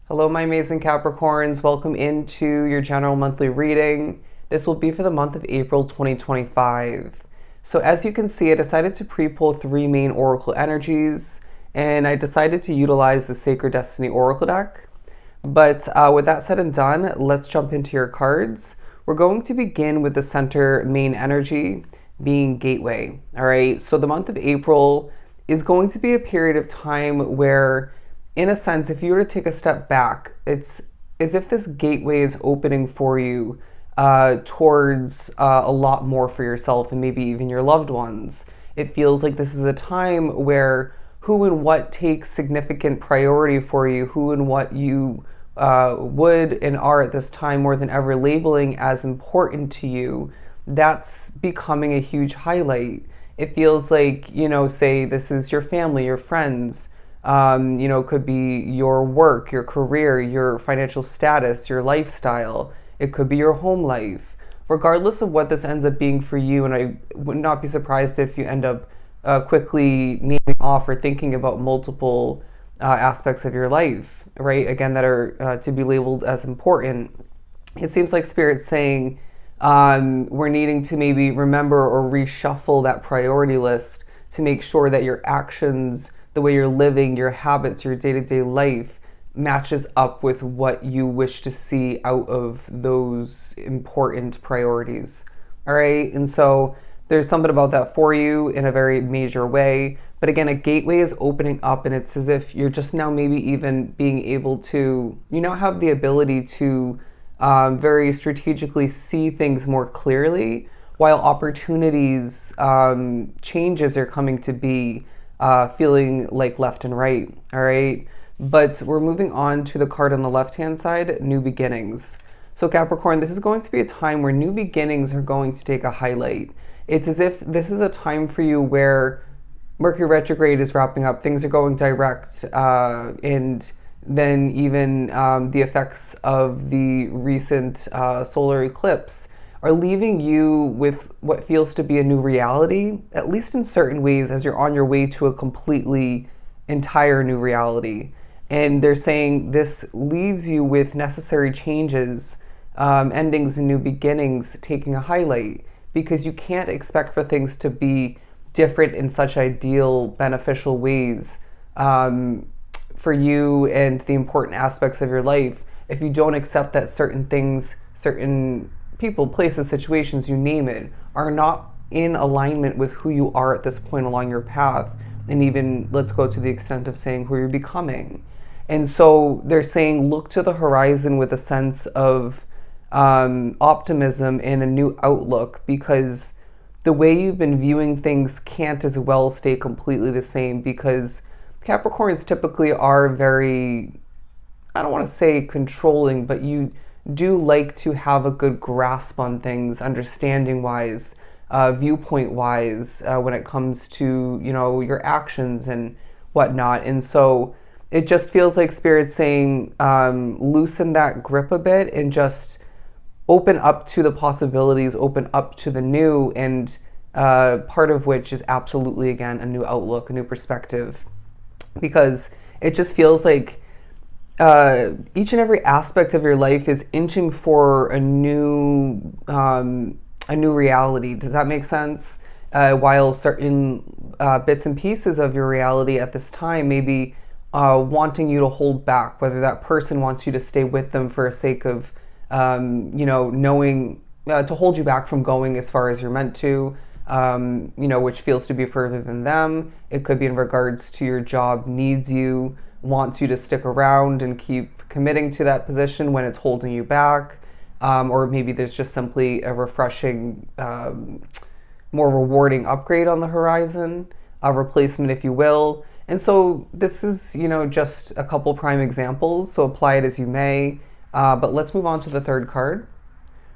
Hello, my amazing Capricorns. Welcome into your general monthly reading. This will be for the month of April 2025. So, as you can see, I decided to pre pull three main oracle energies, and I decided to utilize the Sacred Destiny Oracle deck. But with that said and done, let's jump into your cards. We're going to begin with the center main energy being Gateway. All right, so the month of April is going to be a period of time where, in a sense, if you were to take a step back, it's as if this gateway is opening for you towards a lot more for yourself and maybe even your loved ones. It feels like this is a time where who and what takes significant priority for you, who and what you would and are at this time more than ever labeling as important to you, that's becoming a huge highlight. It feels like, say this is your family, your friends, could be your work, your career, your financial status, your lifestyle. It could be your home life. Regardless of what this ends up being for you, and I would not be surprised if you end up quickly naming off or thinking about multiple aspects of your life, right? Again, that are to be labeled as important. It seems like Spirit's saying we're needing to maybe remember or reshuffle that priority list to make sure that your actions, the way you're living, your habits, your day-to-day life matches up with what you wish to see out of those important priorities. All right. And so there's something about that for you in a very major way. But again, a gateway is opening up, and it's as if you're just now maybe even being able to, you now have the ability to very strategically see things more clearly, while opportunities, changes are coming to be feeling like left and right. All right. But we're moving on to the card on the left hand side, new beginnings. So, Capricorn, this is going to be a time where new beginnings are going to take a highlight. It's as if this is a time for you where Mercury retrograde is wrapping up, things are going direct, and then even the effects of the recent solar eclipse are leaving you with what feels to be a new reality, at least in certain ways, as you're on your way to a completely entire new reality. And they're saying this leaves you with necessary changes, endings, and new beginnings taking a highlight, because you can't expect for things to be different in such ideal, beneficial ways for you and the important aspects of your life if you don't accept that certain things, certain people, places, situations, you name it, are not in alignment with who you are at this point along your path. And even, let's go to the extent of saying who you're becoming. And so they're saying look to the horizon with a sense of optimism and a new outlook, because the way you've been viewing things can't as well stay completely the same, because Capricorns typically are very, I don't want to say controlling, but you do like to have a good grasp on things, understanding wise, viewpoint wise, when it comes to, your actions and whatnot. And so it just feels like Spirit's saying loosen that grip a bit and just open up to the possibilities, open up to the new, and part of which is absolutely, again, a new outlook, a new perspective, because it just feels like each and every aspect of your life is inching for a new reality. Does that make sense? While certain bits and pieces of your reality at this time may be wanting you to hold back, whether that person wants you to stay with them for a sake of, knowing to hold you back from going as far as you're meant to, which feels to be further than them. It could be in regards to your job needs you, wants you to stick around and keep committing to that position when it's holding you back. Or maybe there's just simply a refreshing, more rewarding upgrade on the horizon, a replacement, if you will. And so this is, just a couple prime examples, so apply it as you may. But let's move on to the third card.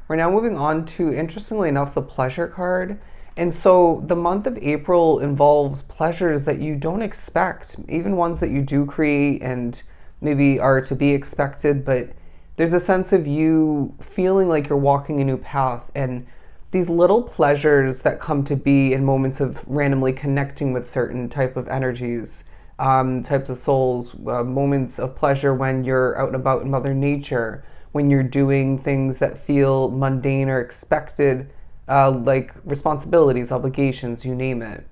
We're now moving on to, interestingly enough, the pleasure card. And so the month of April involves pleasures that you don't expect, even ones that you do create and maybe are to be expected, but there's a sense of you feeling like you're walking a new path. And these little pleasures that come to be in moments of randomly connecting with certain type of energies types of souls, moments of pleasure when you're out and about in Mother Nature, when you're doing things that feel mundane or expected, like responsibilities, obligations, you name it.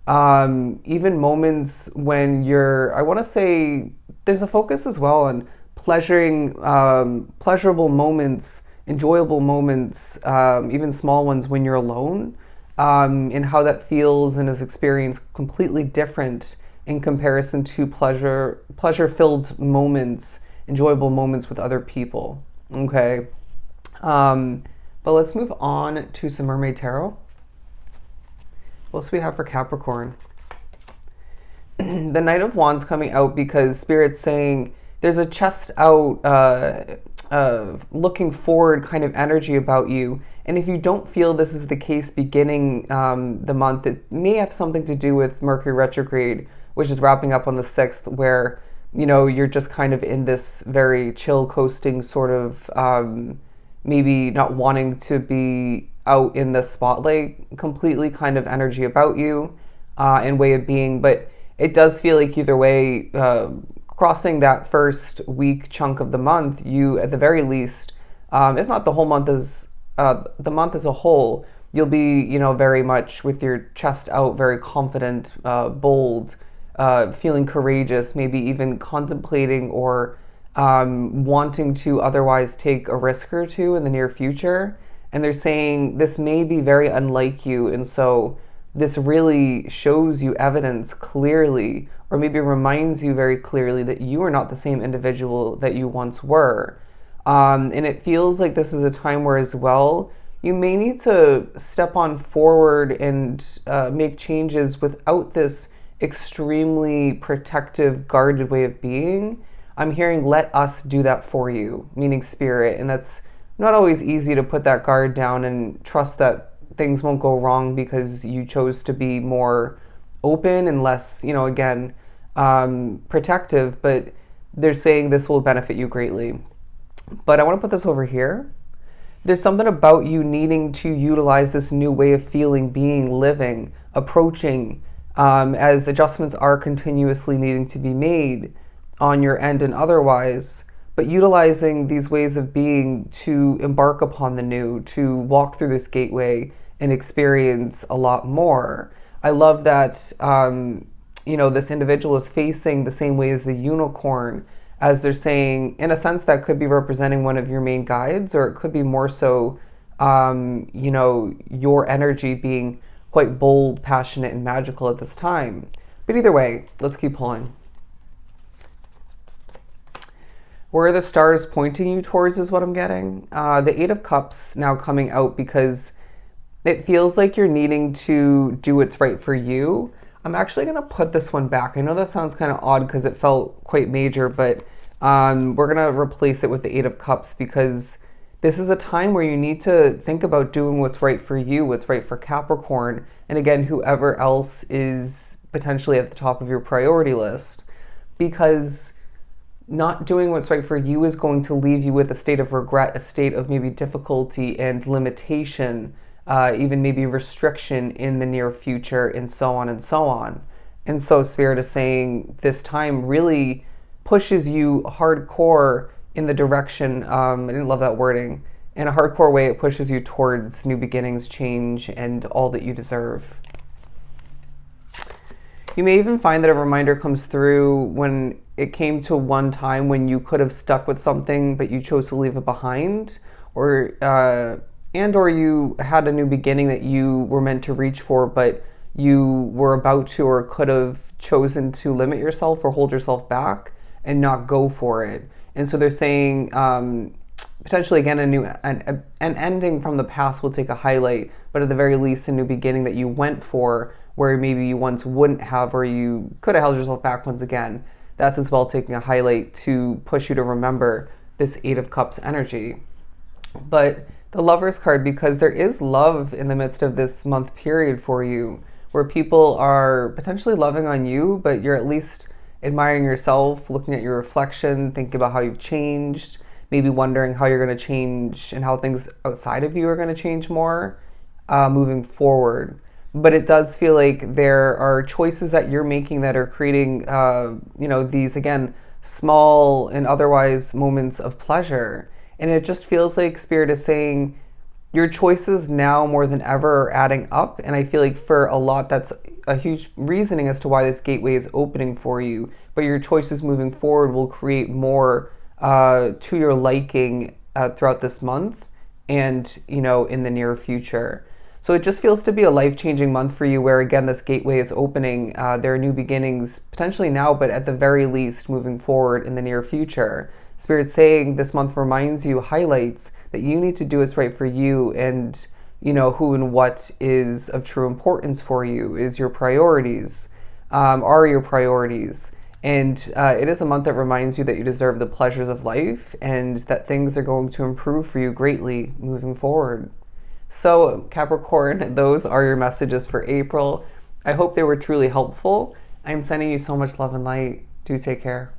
Even moments when I want to say there's a focus as well on pleasurable moments, enjoyable moments, even small ones when you're alone, and how that feels and is experienced completely different in comparison to pleasure-filled moments, enjoyable moments with other people. Okay, but let's move on to some Mermaid Tarot. What else do we have for Capricorn? The Knight of Wands coming out because Spirit's saying there's a chest out, looking forward kind of energy about you. And if you don't feel this is the case beginning the month, it may have something to do with Mercury retrograde, which is wrapping up on the 6th, where, you're just kind of in this very chill, coasting sort of, maybe not wanting to be out in the spotlight completely kind of energy about you and way of being. But it does feel like either way, crossing that first week chunk of the month, you at the very least, if not the whole month the month as a whole, you'll be, very much with your chest out, very confident, bold, feeling courageous, maybe even contemplating or wanting to otherwise take a risk or two in the near future. And they're saying this may be very unlike you, and so this really shows you evidence clearly, or maybe reminds you very clearly that you are not the same individual that you once were. And it feels like this is a time where, as well, you may need to step on forward and make changes without this extremely protective, guarded way of being. I'm hearing, let us do that for you, meaning Spirit. And that's not always easy to put that guard down and trust that things won't go wrong because you chose to be more open and less, again, protective. But they're saying this will benefit you greatly. But I want to put this over here. There's something about you needing to utilize this new way of feeling, being, living, approaching, as adjustments are continuously needing to be made on your end and otherwise, but utilizing these ways of being to embark upon the new, to walk through this gateway and experience a lot more. I love that, this individual is facing the same way as the unicorn, as they're saying, in a sense, that could be representing one of your main guides, or it could be more so, your energy being quite bold, passionate, and magical at this time. But either way, let's keep pulling. Where are the stars pointing you towards is what I'm getting. The 8 of Cups now coming out because it feels like you're needing to do what's right for you. I'm actually going to put this one back. I know that sounds kind of odd because it felt quite major, but we're going to replace it with the 8 of Cups because this is a time where you need to think about doing what's right for you, what's right for Capricorn, and again, whoever else is potentially at the top of your priority list, because not doing what's right for you is going to leave you with a state of regret, a state of maybe difficulty and limitation, even maybe restriction in the near future, and so on and so on. And so Spirit is saying this time really pushes you hardcore in the direction, I didn't love that wording, in a hardcore way it pushes you towards new beginnings, change, and all that you deserve. You may even find that a reminder comes through when it came to one time when you could have stuck with something but you chose to leave it behind, or you had a new beginning that you were meant to reach for but you were about to or could have chosen to limit yourself or hold yourself back and not go for it. And so they're saying potentially again an ending from the past will take a highlight, but at the very least a new beginning that you went for where maybe you once wouldn't have, or you could have held yourself back once again. That's as well taking a highlight to push you to remember this 8 of Cups energy. But the Lovers card, because there is love in the midst of this month period for you, where people are potentially loving on you, but you're at least admiring yourself, looking at your reflection, thinking about how you've changed, maybe wondering how you're going to change and how things outside of you are going to change more moving forward. but it does feel like there are choices that you're making that are creating, these, again, small and otherwise moments of pleasure. And it just feels like Spirit is saying your choices now more than ever are adding up. And I feel like for a lot, that's a huge reasoning as to why this gateway is opening for you. But your choices moving forward will create more to your liking throughout this month and, in the near future. So it just feels to be a life-changing month for you where, again, this gateway is opening. There are new beginnings, potentially now, but at the very least, moving forward in the near future. Spirit's saying this month reminds you, highlights that you need to do what's right for you, and, who and what is of true importance for you, is your priorities, are your priorities. And it is a month that reminds you that you deserve the pleasures of life and that things are going to improve for you greatly moving forward. So, Capricorn, those are your messages for April. I hope they were truly helpful. I'm sending you so much love and light. Do take care.